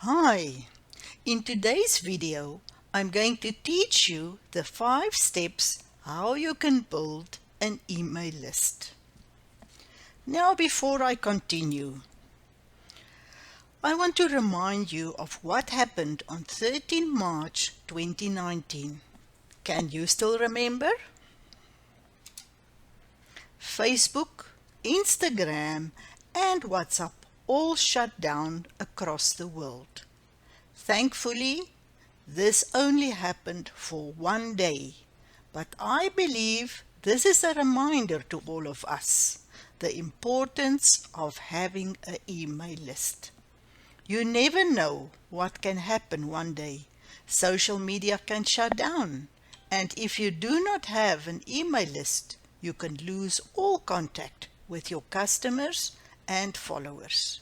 Hi! In today's video, I'm going to teach you the 5 steps how you can build an email list. Now, before I continue, I want to remind you of what happened on 13 March 2019. Can you still remember? Facebook, Instagram, and WhatsApp all shut down across the world. Thankfully, this only happened for one day, but I believe this is a reminder to all of us the importance of having an email list. You never know what can happen one day. Social media can shut down, and if you do not have an email list, you can lose all contact with your customers and followers.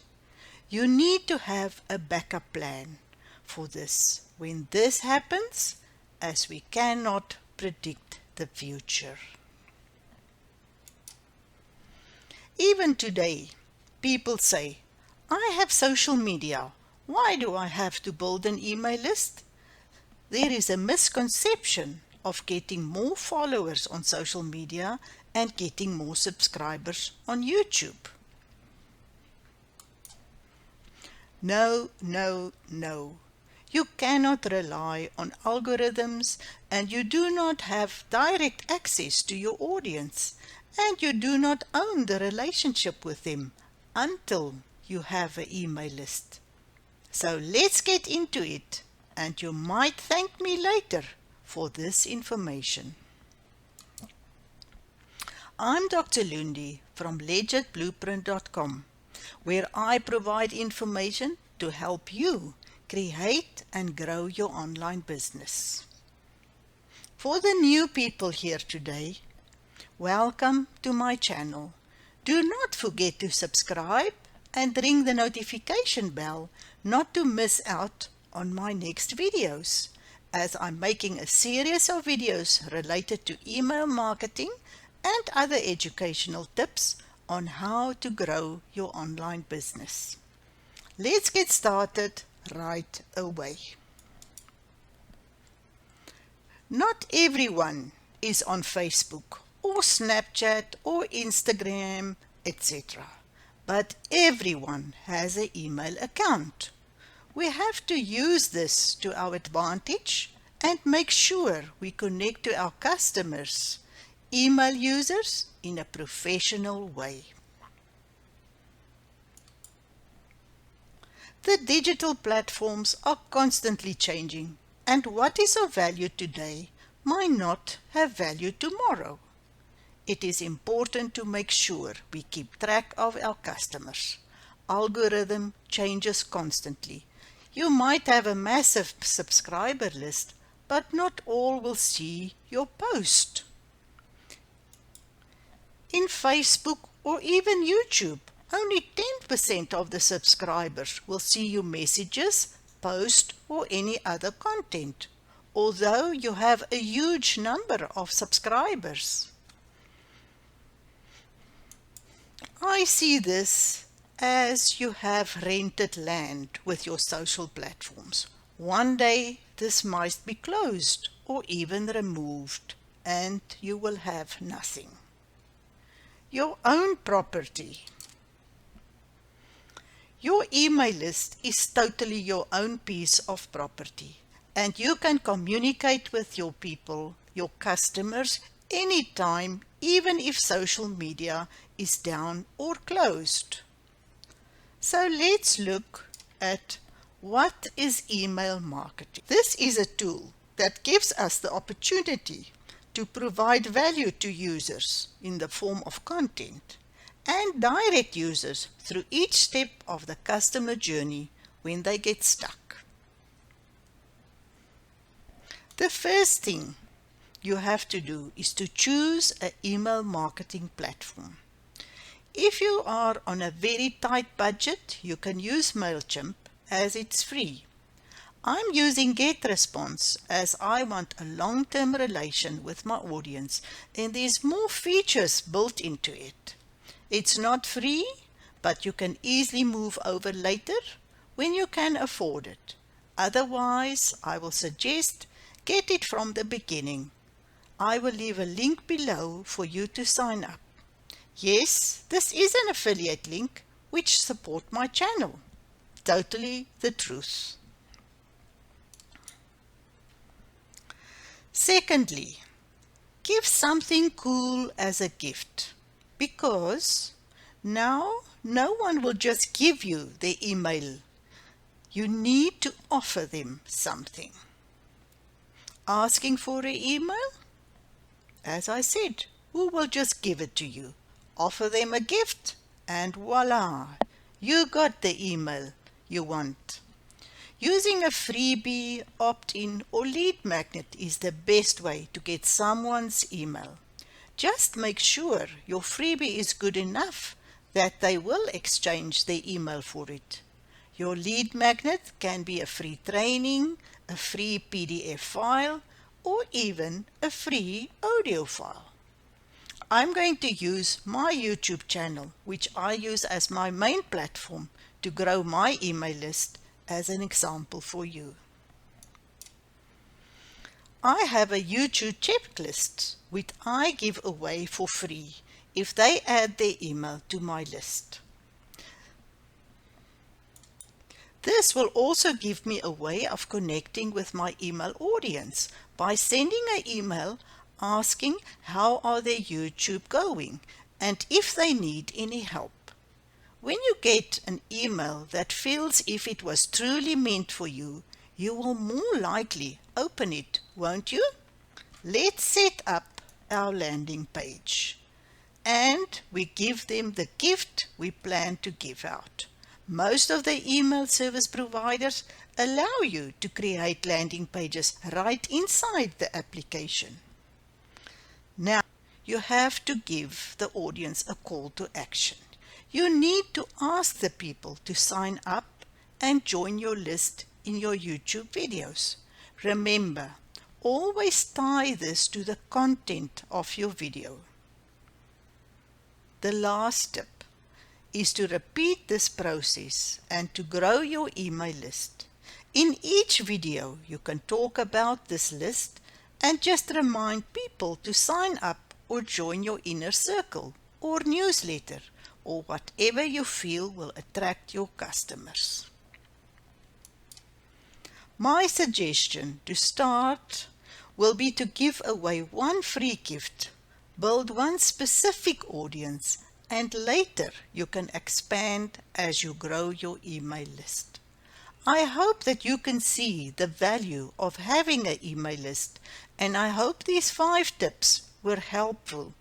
You need to have a backup plan for this when this happens, as we cannot predict the future. Even today, people say, I have social media. Why do I have to build an email list? There is a misconception of getting more followers on social media and getting more subscribers on YouTube. No. You cannot rely on algorithms, and you do not have direct access to your audience, and you do not own the relationship with them until you have an email list. So let's get into it, and you might thank me later for this information. I'm Dr. Loendi from legitblueprint.com, where I provide information to help you create and grow your online business. For the new people here today, welcome to my channel. Do not forget to subscribe and ring the notification bell not to miss out on my next videos, as I'm making a series of videos related to email marketing and other educational tips on how to grow your online business. Let's get started right away. Not everyone is on Facebook or Snapchat or Instagram, etc. But everyone has an email account. We have to use this to our advantage and make sure we connect to our customers, email users, in a professional way. The digital platforms are constantly changing, and what is of value today might not have value tomorrow. It is important to make sure we keep track of our customers. Algorithm changes constantly. You might have a massive subscriber list, but not all will see your post. In Facebook or even YouTube, only 10% of the subscribers will see your messages, post, or any other content, although you have a huge number of subscribers. I see this as you have rented land with your social platforms. One day this might be closed or even removed, and you will have nothing. Your own property. Your email list is totally your own piece of property, and you can communicate with your people, your customers, anytime, even if social media is down or closed. So let's look at what is email marketing. This is a tool that gives us the opportunity to provide value to users in the form of content and direct users through each step of the customer journey when they get stuck. The first thing you have to do is to choose an email marketing platform. If you are on a very tight budget, you can use MailChimp as it's free. I'm using GetResponse as I want a long-term relation with my audience, and there's more features built into it. It's not free, but you can easily move over later when you can afford it. Otherwise, I will suggest get it from the beginning. I will leave a link below for you to sign up. Yes, this is an affiliate link which support my channel. Totally the truth. Secondly, give something cool as a gift, because now no one will just give you their email. You need to offer them something. Asking for an email? As I said, who will just give it to you? Offer them a gift and voila, you got the email you want. Using a freebie, opt-in or lead magnet is the best way to get someone's email. Just make sure your freebie is good enough that they will exchange their email for it. Your lead magnet can be a free training, a free PDF file, or even a free audio file. I'm going to use my YouTube channel, which I use as my main platform to grow my email list, as an example for you. I have a YouTube checklist which I give away for free if they add their email to my list. This will also give me a way of connecting with my email audience by sending an email asking how are their YouTube going and if they need any help. When you get an email that feels if it was truly meant for you, you will more likely open it, won't you? Let's set up our landing page. And we give them the gift we plan to give out. Most of the email service providers allow you to create landing pages right inside the application. Now, you have to give the audience a call to action. You need to ask the people to sign up and join your list in your YouTube videos. Remember, always tie this to the content of your video. The last tip is to repeat this process and to grow your email list. In each video, you can talk about this list and just remind people to sign up or join your inner circle or newsletter or whatever you feel will attract your customers. My suggestion to start will be to give away one free gift, build one specific audience, and later you can expand as you grow your email list. I hope that you can see the value of having an email list, and I hope these 5 tips were helpful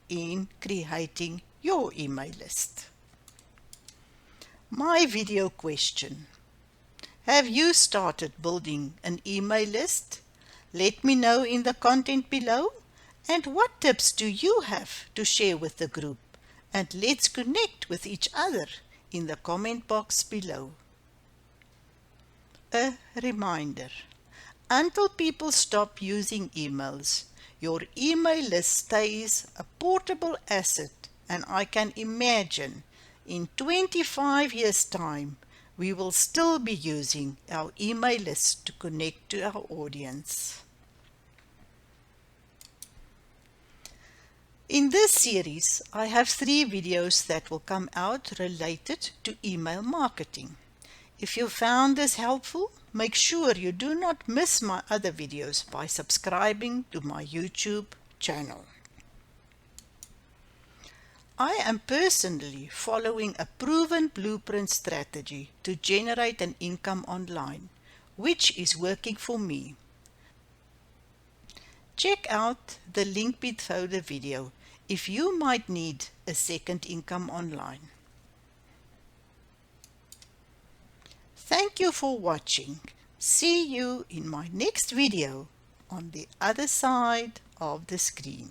in creating your email list. My video question: have you started building an email list? Let me know in the content below. And what tips do you have to share with the group? And let's connect with each other in the comment box below. A reminder: until people stop using emails, your email list stays a portable asset, and I can imagine in 25 years' time, we will still be using our email list to connect to our audience. In this series, I have 3 videos that will come out related to email marketing. If you found this helpful, make sure you do not miss my other videos by subscribing to my YouTube channel. I am personally following a proven blueprint strategy to generate an income online, which is working for me. Check out the link below the video if you might need a second income online. Thank you for watching. See you in my next video on the other side of the screen.